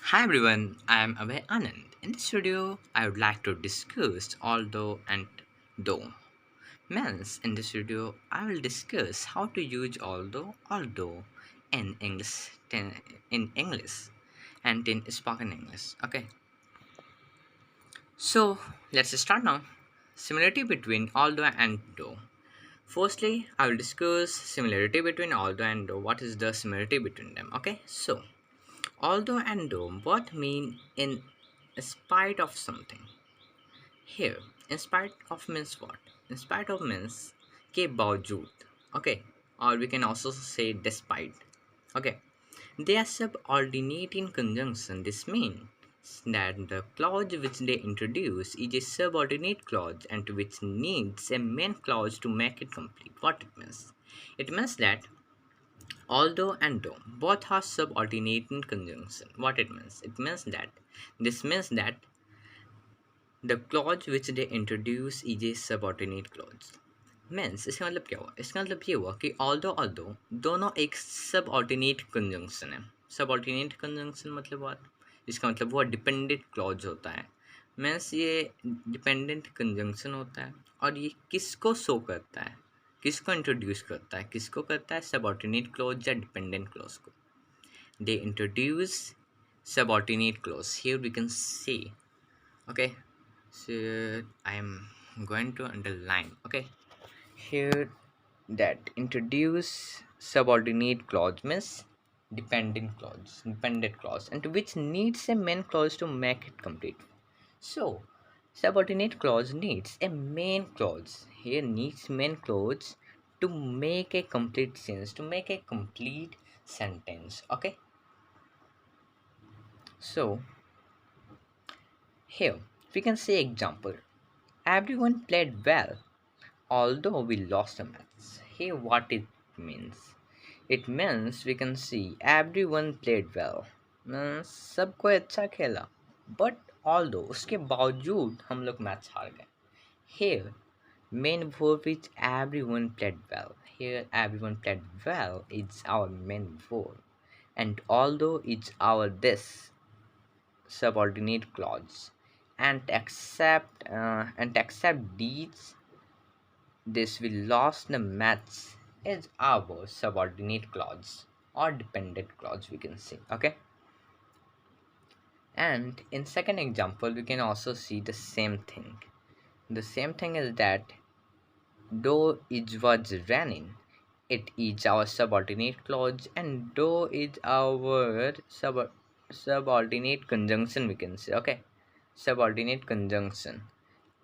Hi everyone, I am Abhay Anand. In this video, I would like to discuss although and though. Means in this video, I will discuss how to use although in English and in spoken English. Okay, so let's start now. Similarity between although and though. Firstly, I will discuss similarity between although and though. What is the similarity between them? Okay, so although and though both mean in spite of something. Here, in spite of means what? In spite of means के बावजूद. Okay, or we can also say despite. Okay, they are subordinate in conjunction. This means that the clause which they introduce is a subordinate clause and which needs a main clause to make it complete. What it means? It means that although and though both are subordinate in conjunction. What it means? It means that this means that the clause which they introduce is a subordinate clause. Means इसका मतलब क्या हुआ? इसका मतलब ये हुआ कि although दोनों एक सबऑर्डिनेट कंजंक्शन है. सबऑर्डिनेट कंजंक्शन मतलब what? इसका मतलब वो डिपेंडेंट क्लॉज होता है. मीन्स ये डिपेंडेंट कंजंक्शन होता है और ये किसको शो करता है, किसको इंट्रोड्यूस करता है सबऑर्डिनेट क्लॉज या डिपेंडेंट क्लॉज को. They introduce subordinate clause. Here we can see. Okay, so I'm going to underline. Okay, here that introduce subordinate clause means dependent clause and which needs a main clause to make it complete. So subordinate clause needs a main clause. Here needs main clause to make a complete sense, to make a complete sentence. Okay, so here we can say example: everyone played well although we lost the match. Here what it means? It means we can see everyone played well. Means सब कोई अच्छा खेला. But although उसके बावजूद हम लोग match हार गए. Here main verb is everyone played well. Here everyone played well is our main verb. And although it's our this subordinate clause. And except these this we lost the match is our subordinate clause or dependent clause we can say. Okay, and in second example we can also see the same thing. The same thing is that though it was raining, it is our subordinate clause and though is our subordinate conjunction we can say. Okay, subordinate conjunction.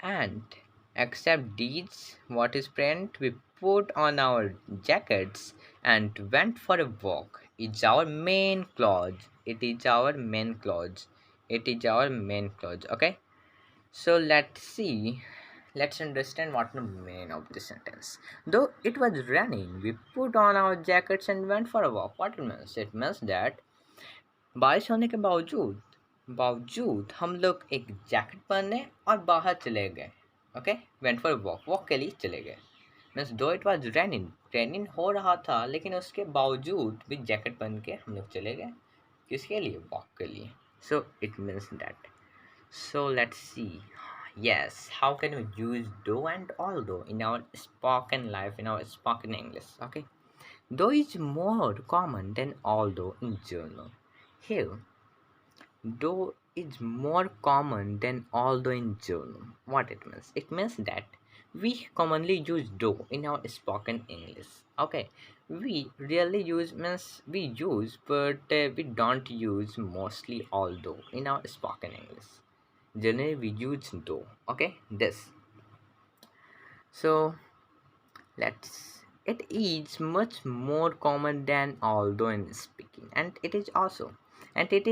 And except these, what is present, we put on our jackets and went for a walk. It's our main clause. It is our main clause. It is our main clause. Okay. So let's see. Let's understand what the meaning of this sentence. Though it was raining, we put on our jackets and went for a walk. What it means? It means that बारिश होने के बावजूद बावजूद हम लोग एक jacket पहने और बाहर चले गए. Okay, went for walk, walk के लिए चले गए. मीन्स दो इट वॉज रेनिंग हो रहा था लेकिन उसके बावजूद भी जैकेट पहन के हम लोग चले गए. किसके लिए? वॉक के लिए. So it means that. So let's see. Yes, how can we use though and although in our spoken life, in our spoken English? Okay, though is more common than although in journal. Here, though is more common than although in journal. What it means? It means that we commonly use though in our spoken English. Okay, we really use means we use, but we don't use mostly although in our spoken English. Generally, we use though. Okay, this. So let's. It is much more common than although in speaking, and it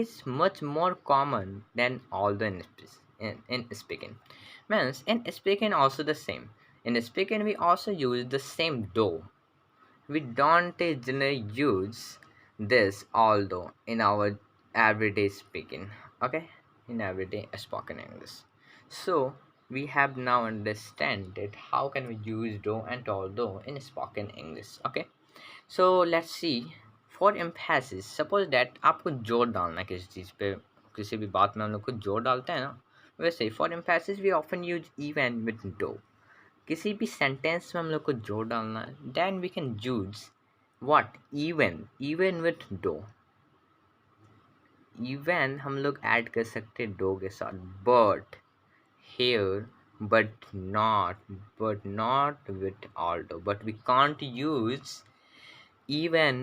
is much more common than although in speaking. Means in speaking also the same. In speaking we also use the same though. We don't generally use this although in our everyday speaking. Okay, in everyday spoken English. So we have now understand that how can we use though and although in spoken English. Okay, so let's see. For emphasis, suppose that आपको जोर डालना है किसी चीज़ पे, किसी भी बात में हम लोग को जोर डालते हैं ना, वैसे for emphasis we often use even with though. किसी भी सेंटेंस में हम लोग को जोर डालना है, then we can use what, even with though. Even हम लोग ऐड कर सकते हैं दो के साथ, but here, but not with although. But we can't use even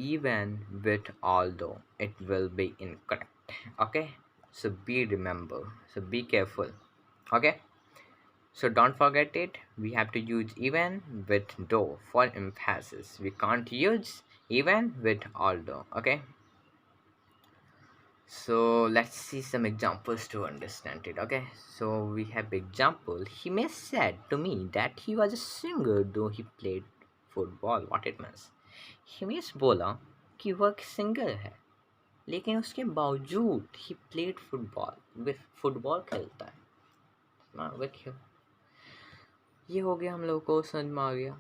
even with although, it will be incorrect. Okay, so be careful. Okay, so don't forget it, we have to use even with though for emphasis. We can't use even with although. Okay, so let's see some examples to understand it. Okay, so we have example. He may said to me that he was a singer though he played football. What it means? Himesh बोला कि वह एक singer है लेकिन उसके बावजूद he played football, with football खेलता है विथ। ये हो गया, हम लोग को समझ में आ गया।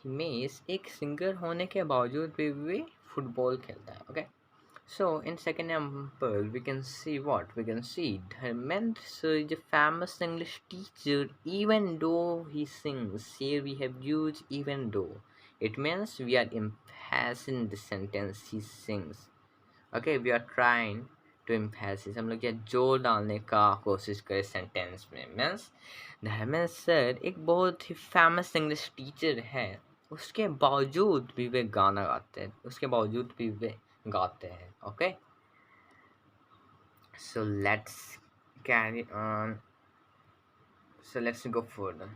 हिमेश एक सिंगर होने के बावजूद भी वे फुटबॉल खेलता है। Okay, so in second example we can see what we can see, Dharmendra is a famous English teacher even though he sings. Here we have used even though, it means we are emphasizing the sentence he sings. Okay, we are trying to emphasize, हम लोग क्या जोर डालने का कोशिश करें sentence में। Means Dharmendra sir एक बहुत ही फेमस इंग्लिश टीचर है, उसके बावजूद भी वे गाना गाते हैं, उसके बावजूद भी वे गाते हैं। Okay, so let's carry on, so let's go further.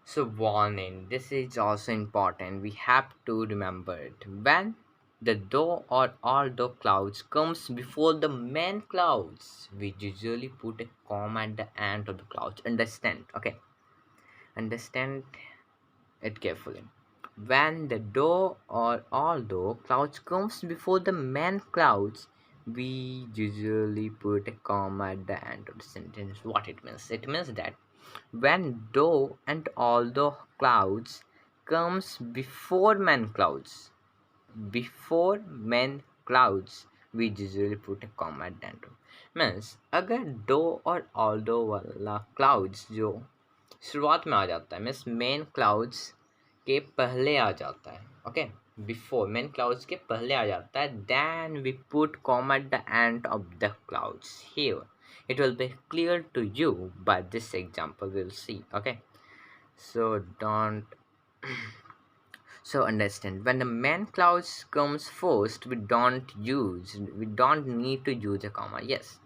So warning, this is also important, we have to remember it. When the though or although clouds comes before the main clouds, we usually put a comma at the end of the clouds. Understand? Okay, understand it carefully. When the though or although clouds comes before the main clouds, we usually put a comma at the end of the sentence. What it means? It means that when though and although clouds comes before main clouds, we usually put a comma at the end. Means अगर दो और although वाला clouds जो शुरुआत में आ जाता है, means main clouds के पहले आ जाता है। ओके, बिफोर मेन क्लाउड्स के पहले आ जाता है, then we put comma at the end of the clauses. Here it will be clear to you by this example, we'll see. Okay, so don't so understand, when the main clouds comes first, we don't need to use a comma. Yes,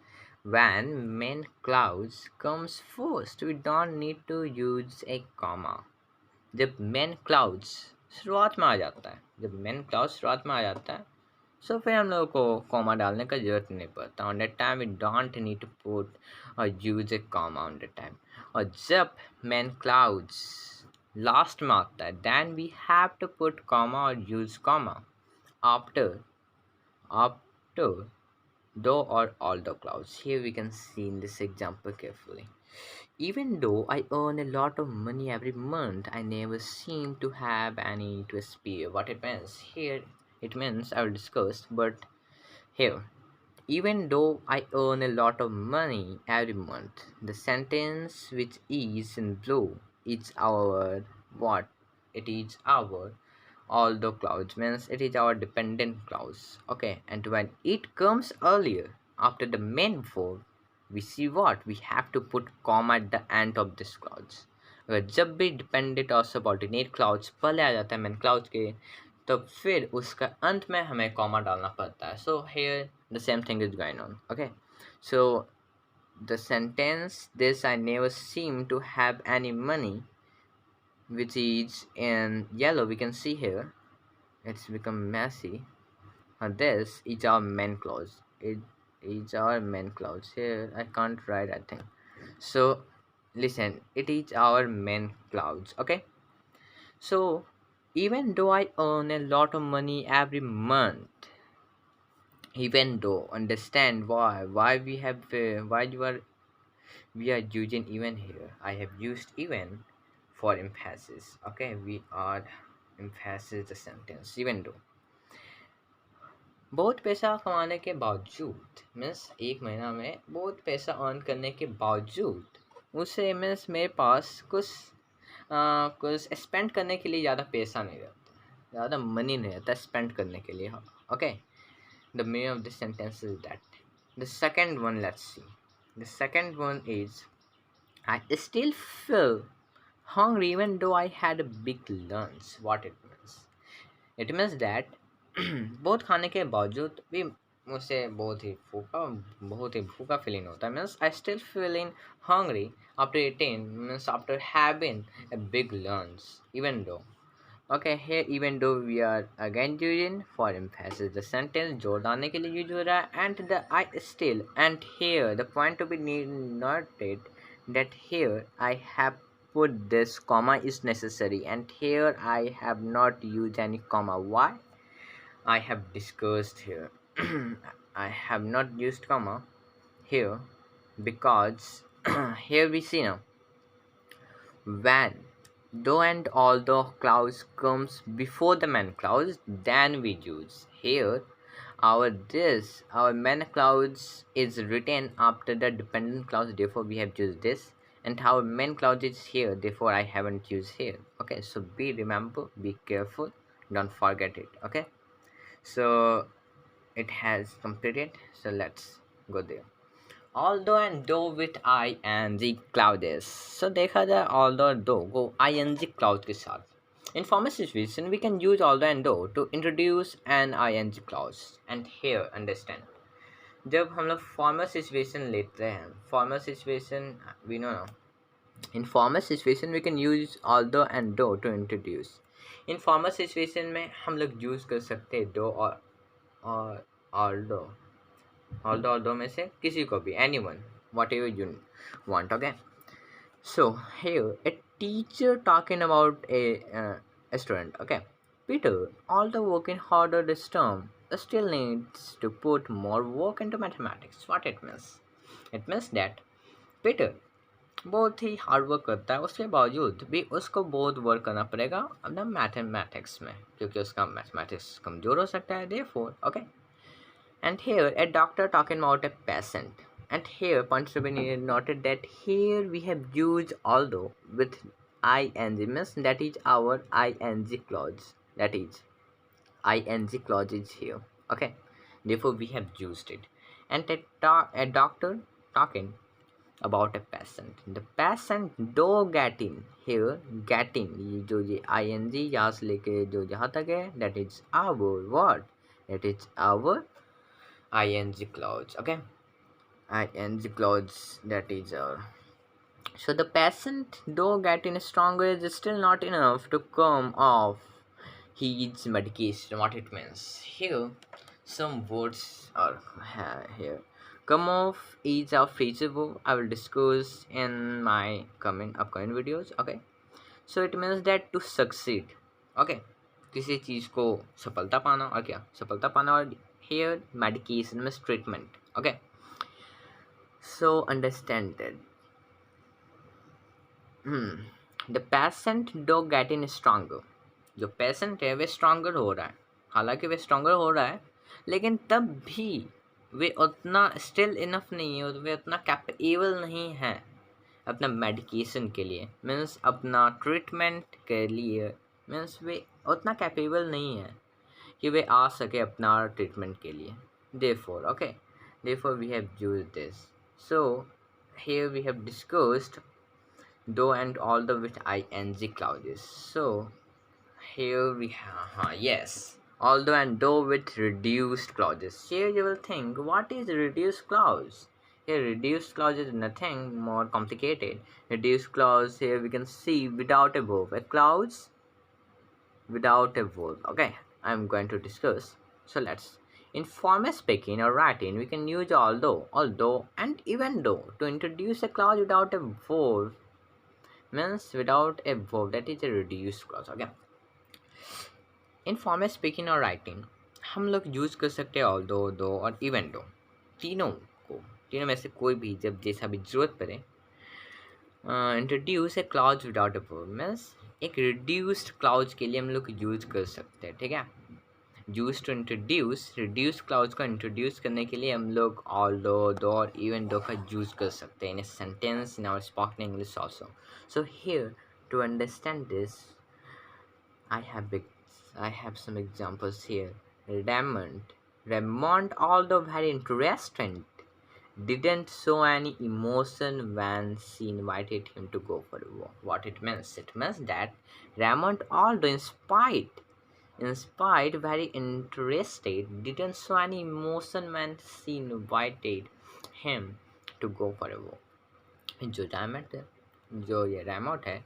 when main clouds comes first, we don't need to use a comma. जब main clouds शुरुआत में आ जाता है, सो फिर हम लोगों को comma डालने का जरूरत नहीं पड़ता। On that time we don't need to put और use a comma on that time. और जब मेन क्लाउड्स लास्ट में आता है, then we have to put comma और यूज कॉमा आफ्टर आफ्टर दो or all the clouds. Here we can see in this example carefully. Even though I earn a lot of money every month, I never seem to have any to spare. What it means? Here it means I will discuss, but here, even though I earn a lot of money every month, the sentence which is in blue is our what? It is our although clouds, means it is our dependent clause. Okay, and when it comes earlier after the main verb, we see what? We have to put comma at the end of this clause. अगर जब भी dependent और subordinate clouds पहले आ जाता है main clouds के, तो फिर उसका अंत में हमें कॉमा डालना पड़ता है। So here the same thing is going on. Okay, so the sentence this I never seem to have any money, which is in yellow, we can see here it's become messy. This is our main clause. It is our main clause. Here I can't write, I think. So listen, it is our main clause. Okay, so even though I earn a lot of money every month, even though, understand why we have why you are we are using even here. I have used even for emphasis. Okay, we are emphasis the sentence even though. बहुत पैसा कमाने के बावजूद, means एक महीना में बहुत पैसा अर्न करने के बावजूद उसे, मीन्स मेरे पास कुछ स्पेंड करने के लिए ज़्यादा पैसा नहीं रहता, ज़्यादा मनी नहीं रहता स्पेंड करने के लिए. Okay, the meaning of this sentence is that. The second one, let's see. The second one is, I still feel hungry even though I had a big lunch. What it means? It means that बहुत खाने के बावजूद भी मुझसे बहुत ही भूखा feeling होता है. Means I still feeling hungry after eating, means after having a big lunch, even though. Okay, here even though we are again using for emphasis. The sentence जोड़ डालने के लिए यूज हो रहा है, and the I still, and here the point to be noted that here I have put this comma is necessary, and here I have not used any comma. Why? I have discussed here. I have not used comma here because here we see now when though and although clause comes before the main clause, then we use here our main clause is written after the dependent clause, therefore we have used this, and our main clause is here, therefore I haven't used here. Okay, so be careful, don't forget it. Okay, so it has completed, so let's go there. Although and though with ing clauses. So देखा जाए although और though को ing clause के साथ. In formal situation, we can use although and though to introduce an ing clause. And here, understand. जब हम लोग formal situation लेते हैं, formal situation, we know now. In formal situation, we can use although and though to introduce. In formal situation में हम लोग use कर सकते हैं though और although. Although में से किसी को भी, anyone, whatever you want. Okay, so here a teacher talking about a student. Okay, Peter, although working harder this term, still needs to put more work into mathematics. What it means? It means that Peter बहुत ही hard work करता है, उसके बावजूद भी उसको बहुत work करना पड़ेगा अपना मैथमेटिक्स में, क्योंकि उसका मैथमेटिक्स कमज़ोर हो सकता है. Therefore, okay. And here a doctor talking about a patient. And here points to be noted that here we have used although with ing, means that is our ing clause. That is ing clause is here. Okay. Therefore we have used it. And a doctor talking about a patient. The patient though getting, here getting ये जो ये ing यहाँ से लेके जो यहाँ तक है, that is our what? That is our ing clause. Okay, ing clause, that is our. So the patient though getting stronger is still not enough to come off his medication. What it means here, some words are here. Come off is a phrasal verb I will discuss in my upcoming videos. Okay, so it means that to succeed. Okay, किसी चीज़ को सफलता पाना, और क्या सफलता पाना, और here medication means treatment. Okay, so understand that the patient though getting stronger, जो पेशेंट है वे स्ट्रॉन्गर हो रहा है, हालांकि वे स्ट्रॉन्गर हो रहा है, लेकिन तब भी वे उतना स्टिल इनफ नहीं है, वे उतना कैपेबल नहीं है अपना मेडिकेशन के लिए, मीन्स अपना ट्रीटमेंट के लिए, मीन्स वे उतना कैपेबल नहीं है कि वे आ सके अपना ट्रीटमेंट के लिए. Therefore, okay, therefore we have used this. So here we have discussed though and although with ing clauses. So here we have yes, although and though with reduced clauses. Here you will think, what is reduced clause? Here reduced clause is nothing more complicated. Reduced clause, here we can see without a verb, a clause without a verb. Okay, I'm going to discuss. So let's. In formal speaking or writing, we can use although, and even though to introduce a clause without a verb, means without a verb, that is a reduced clause. Okay. In format speaking और writing हम लोग use कर सकते हैं although, दो और even though, तीनों में से कोई भी जब जैसा भी ज़रूरत पड़े. Introduce a clause without a verb, means एक रिड्यूस्ड क्लाउज के लिए हम लोग यूज़ कर सकते हैं. ठीक है, use to introduce reduce clause को इंट्रोड्यूस करने के लिए हम लोग ऑल्दो दो और इवन दो का यूज कर सकते हैं in a sentence in our spoken English also. So here to understand this I have big, I have some examples here. Raymond, although very interesting, didn't show any emotion when she invited him to go for a walk. What it means? It means that Raymond, although inspired, very interested, didn't show any emotion when she invited him to go for a walk. जो Raymond है, जो ये Raymond है,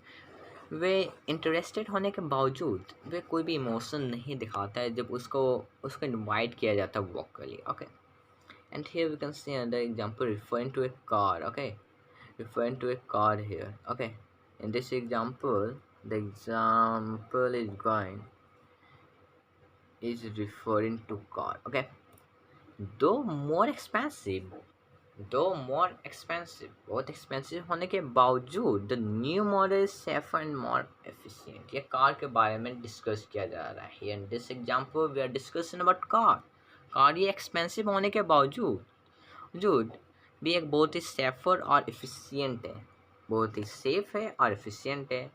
वे interested होने के बावजूद वे कोई भी इमोशन नहीं दिखाता है जब उसको उसको इनवाइट किया जाता है वॉक के लिए. Okay, and here we can see another example referring to a car. Okay, referring to a car here. Okay, in this example the example is referring to car. Okay, though more expensive बहुत expensive होने के बावजूद the new model is safer and more efficient. ये car के बारे में discuss किया जा रहा है. In this example we are discussing about car ये एक्सपेंसिव होने के बावजूद भी एक बहुत ही सेफर और एफिशिएंट है, बहुत ही सेफ है और एफिशिएंट है.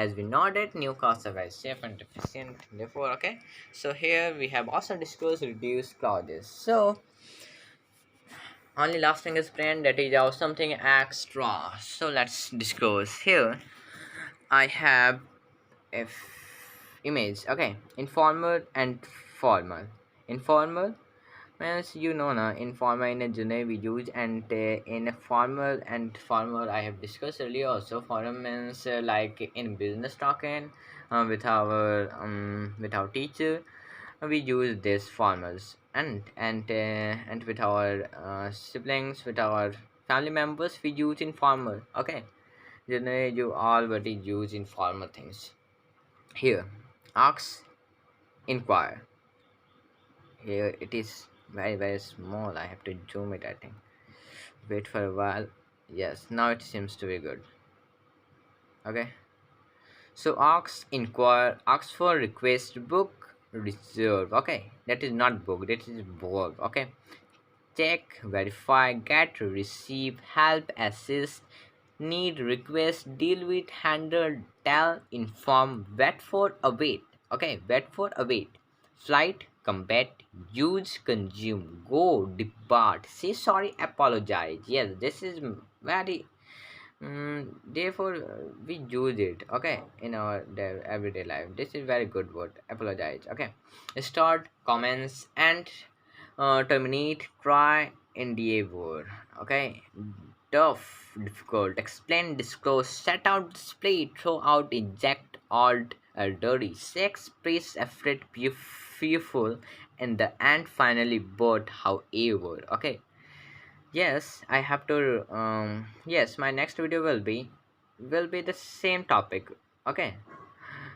As we know that new cars are very safe and efficient. Therefore, okay, so here we have also discussed reduced clauses. So only last thing is brand, that is something extra. So let's discuss here. I have a image. Okay, informal and formal. Informal means informal in a genre we use, and in a formal and formal I have discussed earlier also. Formal means like in business talking with our teacher we use this formals, and with our siblings, with our family members we use informal. Okay, you already use informal things. Here, ask, inquire. Here it is very small. I have to zoom it, I think. Wait for a while. Yes, now it seems to be good. Okay, so ask, inquire, ask for, request, book, reserve. Okay, that is not book, that is verb. Okay, check, verify, get, receive, help, assist, need, request, deal with, handle, tell, inform, wait for, await. Okay, wait for, await, flight, combat, use, consume, go, depart, say sorry, apologize. Yes, this is very therefore we use it, okay, in our everyday life. This is very good word, apologize. Okay, start, commence, and terminate, try, endeavor. Okay, tough, difficult, explain, disclose, set out, display, throw out, eject, alt, dirty, sex, praise, afraid, fearful, and the end finally but however. Okay, yes, I have to yes, my next video will be the same topic. Okay,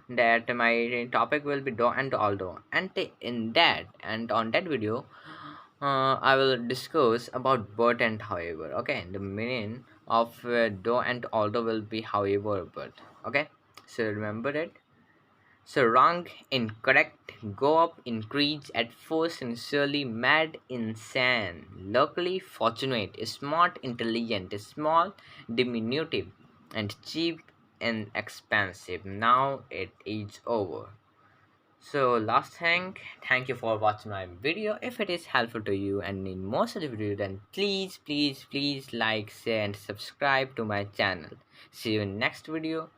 that my topic will be do and although, and in that and on that video I will discuss about but and however. Okay, the meaning of do and although will be however but. Okay, so remember it. So wrong, incorrect, go up, increase, at first, sincerely, mad, insane, luckily, fortunate, smart, intelligent, small, diminutive, and cheap and expensive. Now it is over. So last thing, thank you for watching my video. If it is helpful to you and need more such video, then please like, share, and subscribe to my channel. See you in next video.